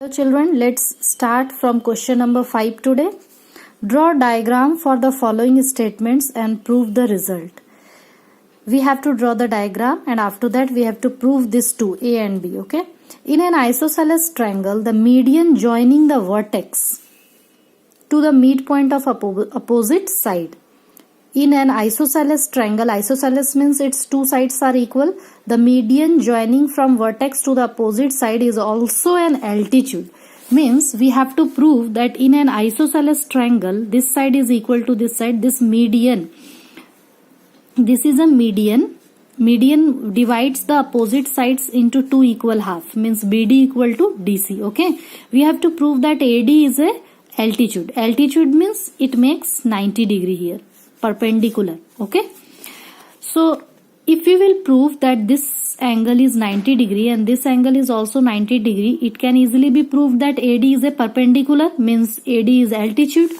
Hello children, let's start from question number 5 today. Draw a diagram for the following statements and prove the result. We have to draw the diagram and after that we have to prove this two, A and B, okay? In an isosceles triangle, the median joining the vertex to the midpoint of opposite side. In an isosceles triangle, isosceles means its two sides are equal. The median joining from vertex to the opposite side is also an altitude. Means we have to prove that in an isosceles triangle, this side is equal to this side. This median, this is a median. Median divides the opposite sides into two equal half. Means BD equal to DC. Okay. We have to prove that AD is a altitude. Altitude means it makes 90 degree here. Perpendicular. Okay. So if we will prove that this angle is 90 degree and this angle is also 90 degree, it can easily be proved that AD is a perpendicular, means AD is altitude.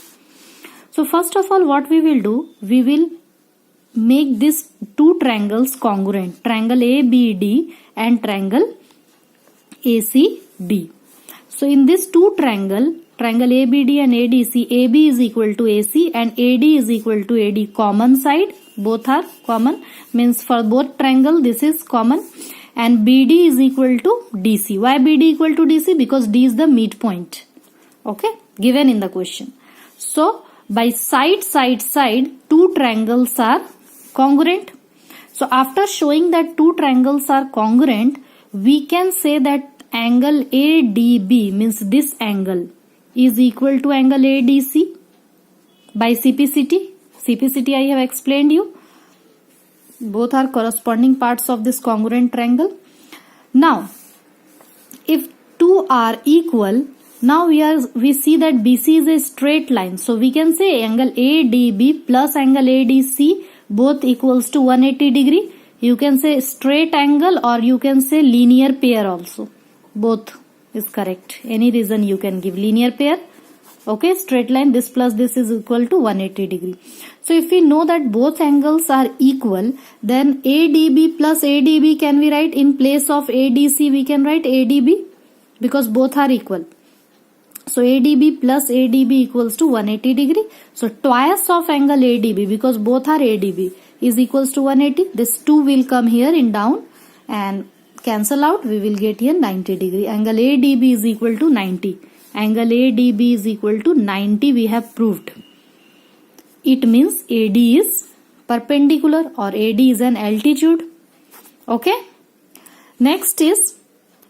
So first of all, what we will do, we will make these two triangles congruent, triangle ABD and triangle ACD. So in this two triangle ABD and ADC, AB is equal to AC and AD is equal to AD. Common side, both are common, means for both triangle this is common, and BD is equal to DC. Why BD equal to DC? Because D is the midpoint, okay, given in the question. So by side, two triangles are congruent. So after showing that two triangles are congruent, we can say that angle ADB, means this angle, is equal to angle ADC by CPCT. CPCT I have explained you. Both are corresponding parts of this congruent triangle. Now, if two are equal, now we see that BC is a straight line. So we can say angle ADB plus angle ADC both equals to 180 degree. You can say straight angle or you can say linear pair also. Both is correct. Any reason you can give. Linear pair, okay, straight line, this plus this is equal to 180 degree. So if we know that both angles are equal, then ADB plus ADB can we write in place of ADC, we can write ADB because both are equal. So ADB plus ADB equals to 180 degree. So twice of angle ADB, because both are ADB, is equals to 180. This 2 will come here in down and cancel out, we will get here 90 degree. Angle ADB is equal to 90. Angle ADB is equal to 90, we have proved. It means AD is perpendicular or AD is an altitude. Okay. Next is,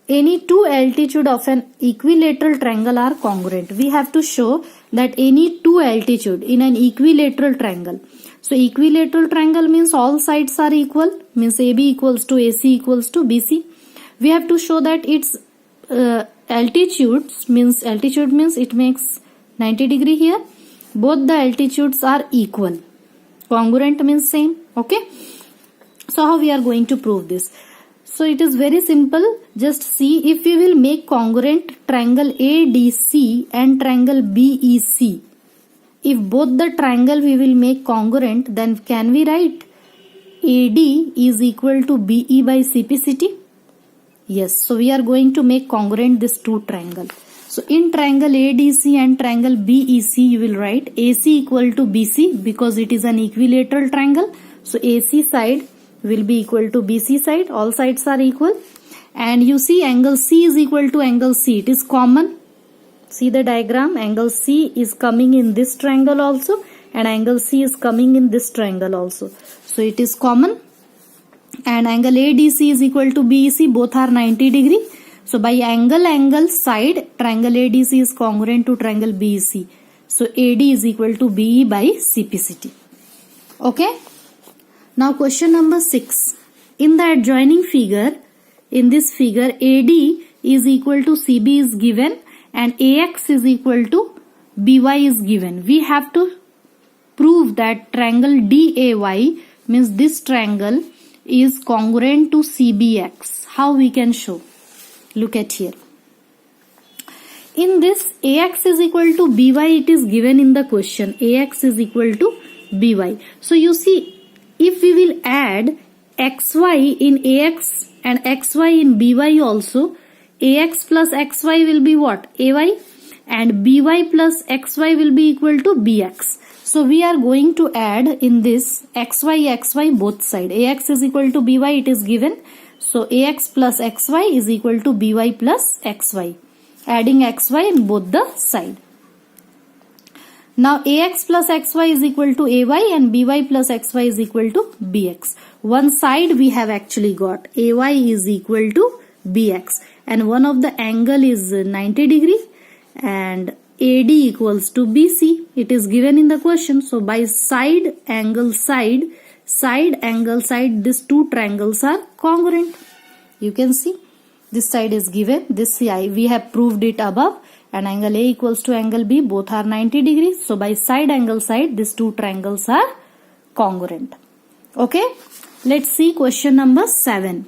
any two altitude of an equilateral triangle are congruent. We have to show that any two altitude in an equilateral triangle. So equilateral triangle means all sides are equal, means AB equals to AC equals to BC. We have to show that its altitude means it makes 90 degree here. Both the altitudes are equal. Congruent means same. Okay. So how we are going to prove this? So it is very simple. Just see, if we will make congruent triangle ADC and triangle BEC, if both the triangle we will make congruent, then can we write AD is equal to BE by CPCT? Yes. So we are going to make congruent this two triangle. So in triangle ADC and triangle BEC, you will write AC equal to BC because it is an equilateral triangle. So AC side will be equal to BC side. All sides are equal. And you see angle C is equal to angle C. It is common. See the diagram. Angle C is coming in this triangle also. And angle C is coming in this triangle also. So it is common. And angle ADC is equal to BEC. Both are 90 degree. So by angle side, triangle ADC is congruent to triangle BEC. So AD is equal to BE by CPCT. Okay. Now question number 6. In the adjoining figure, in this figure, AD is equal to CB is given and AX is equal to BY is given. We have to prove that triangle DAY, means this triangle, is congruent to CBX. How we can show? Look at here. In this, AX is equal to BY, it is given in the question. AX is equal to BY. So you see, if we will add XY in AX and XY in BY also, ax plus xy will be what? Ay, and by plus xy will be equal to bx. So we are going to add in this xy both side. Ax is equal to by, it is given. So ax plus xy is equal to by plus xy. Adding xy in both the side. Now ax plus xy is equal to ay and by plus xy is equal to bx. One side we have actually got ay is equal to bx, and one of the angle is 90 degree and AD equals to BC. It is given in the question. So by side angle side, these two triangles are congruent. You can see this side is given, this side we have proved it above, and angle A equals to angle B, both are 90 degrees. So by side angle side, these two triangles are congruent. Okay, let's see question number 7.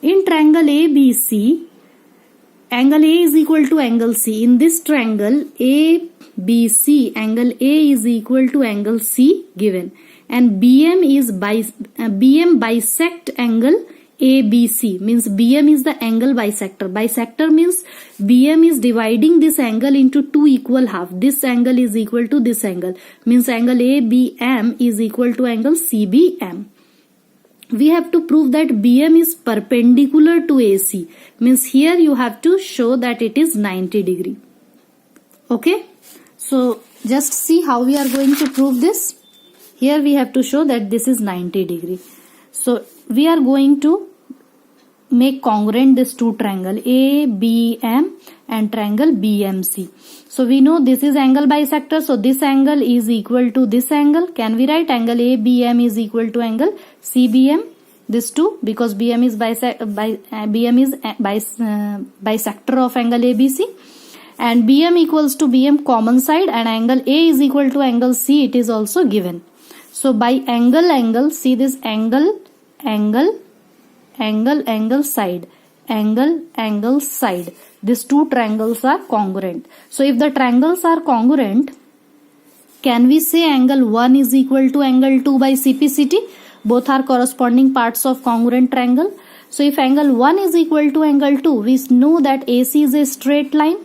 In triangle ABC, angle A is equal to angle C. In this triangle ABC, angle A is equal to angle C given, and BM bisect angle ABC, means BM is the angle bisector. Bisector means BM is dividing this angle into two equal half. This angle is equal to this angle, means angle ABM is equal to angle CBM. We have to prove that BM is perpendicular to AC, means here you have to show that it is 90 degree. Okay, so just see how we are going to prove this. Here we have to show that this is 90 degree. So we are going to make congruent this two triangle ABM and triangle BMC. So we know this is angle bisector, so this angle is equal to this angle. Can we write angle ABM is equal to angle CBM? This two, because BM is bisector of angle ABC, and BM equals to BM common side, and angle A is equal to angle C, it is also given. So by angle, see this angle side, these two triangles are congruent. So if the triangles are congruent, can we say angle 1 is equal to angle 2 by CPCT? Both are corresponding parts of congruent triangle. So if angle 1 is equal to angle 2, we know that AC is a straight line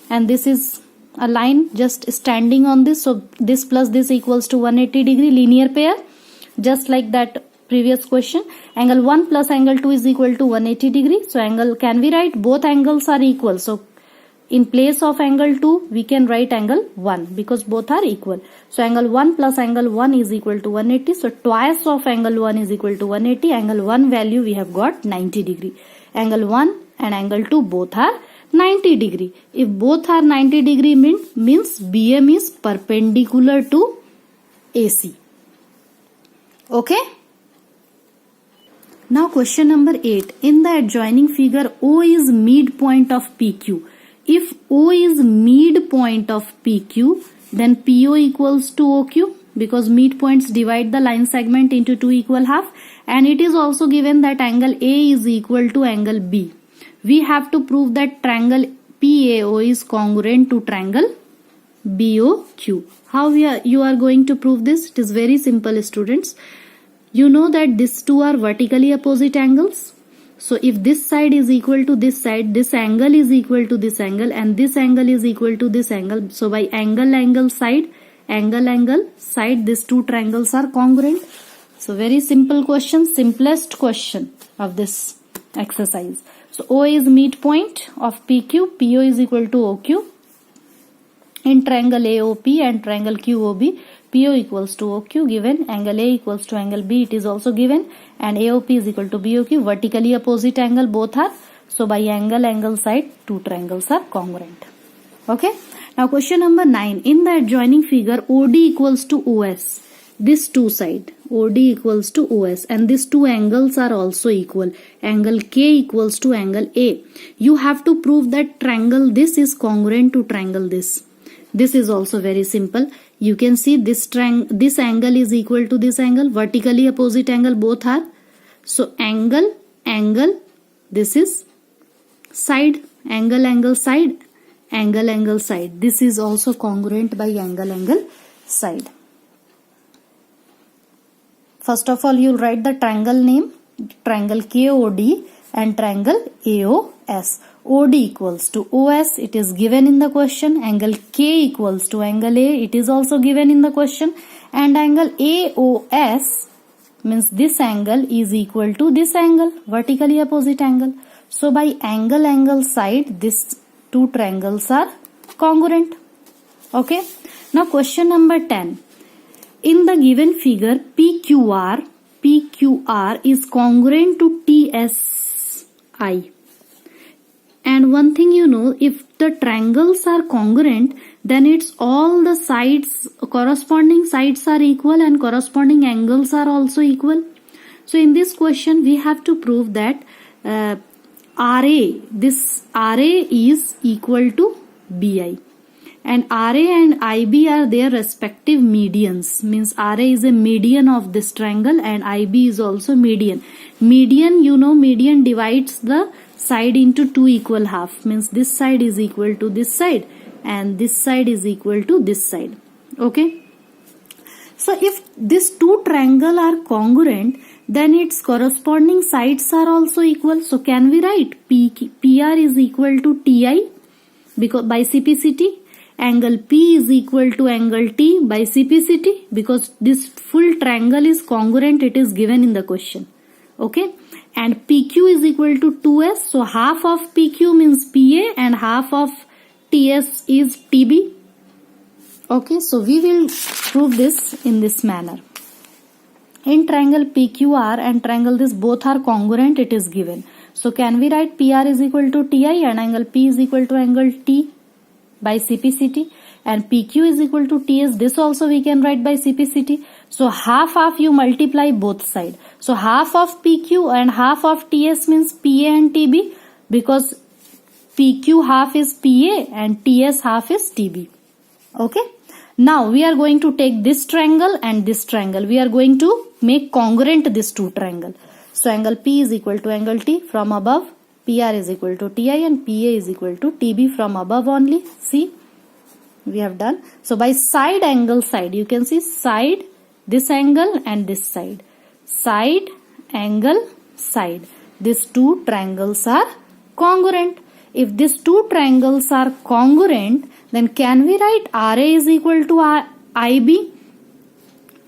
and this is a line just standing on this. So this plus this equals to 180 degree linear pair, just like that previous question. Angle 1 plus angle 2 is equal to 180 degree. So angle, can we write both angles are equal? So in place of angle 2 we can write angle 1 because both are equal. So angle 1 plus angle 1 is equal to 180. So twice of angle 1 is equal to 180. Angle 1 value we have got 90 degree. Angle 1 and angle 2 both are 90 degree. If both are 90 degree means BM is perpendicular to AC. Okay. Now question number 8. In the adjoining figure, O is midpoint of PQ. If O is midpoint of PQ, then PO equals to OQ, because midpoints divide the line segment into two equal half, and it is also given that angle A is equal to angle B. We have to prove that triangle PAO is congruent to triangle BOQ. How you are going to prove this? It is very simple, students. You know that these two are vertically opposite angles. So if this side is equal to this side, this angle is equal to this angle, and this angle is equal to this angle. So by angle side, these two triangles are congruent. So very simple question, simplest question of this exercise. So O is midpoint of PQ, PO is equal to OQ. In triangle AOP and triangle QOB, PO equals to OQ given, angle A equals to angle B, it is also given, and AOP is equal to BOQ, vertically opposite angle both are. So by angle side, two triangles are congruent. Okay. Now question number 9. In the adjoining figure, OD equals to OS. This two side, OD equals to OS, and these two angles are also equal. Angle K equals to angle A. You have to prove that triangle this is congruent to triangle this. This is also very simple. You can see this angle is equal to this angle, vertically opposite angle both are. So angle, this is side, angle, side, angle, side. This is also congruent by angle, side. First of all, you'll write the triangle name, triangle KOD and triangle AOS. OD equals to OS, it is given in the question. Angle K equals to angle A, it is also given in the question. And angle AOS means this angle is equal to this angle, vertically opposite angle. So by angle side, these two triangles are congruent. Okay. Now question number 10. In the given figure, PQR is congruent to TSI. And one thing you know, if the triangles are congruent, then it's all the sides, corresponding sides are equal and corresponding angles are also equal. So in this question, we have to prove that this RA is equal to BI. And RA and IB are their respective medians. Means RA is a median of this triangle and IB is also median. Median, you know, median divides the side into two equal half. Means this side is equal to this side and this side is equal to this side. Okay. So if these two triangles are congruent, then its corresponding sides are also equal. So can we write PR is equal to TI because by CPCT? Angle P is equal to angle T by CPCT because this full triangle is congruent, it is given in the question. Okay. And PQ is equal to 2S. So half of PQ means PA and half of TS is TB. Okay. So we will prove this in this manner. In triangle PQR and triangle this both are congruent, it is given. So can we write PR is equal to TI and angle P is equal to angle T by CPCT, and PQ is equal to TS. This also we can write by CPCT. So half you multiply both sides. So half of PQ and half of TS means PA and TB because PQ half is PA and TS half is TB. Okay. Now we are going to take this triangle and this triangle. We are going to make congruent these two triangles. So angle P is equal to angle T from above. PR is equal to TI and PA is equal to TB from above only. See, we have done. So by side angle side, you can see side, this angle and this side. Side, angle, side. These two triangles are congruent. If these two triangles are congruent, then can we write RA is equal to IB?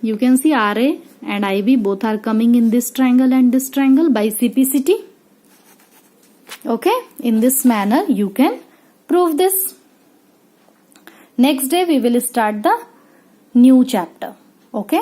You can see RA and IB both are coming in this triangle and this triangle by CPCT. Okay, in this manner you can prove this. Next day we will start the new chapter. Okay.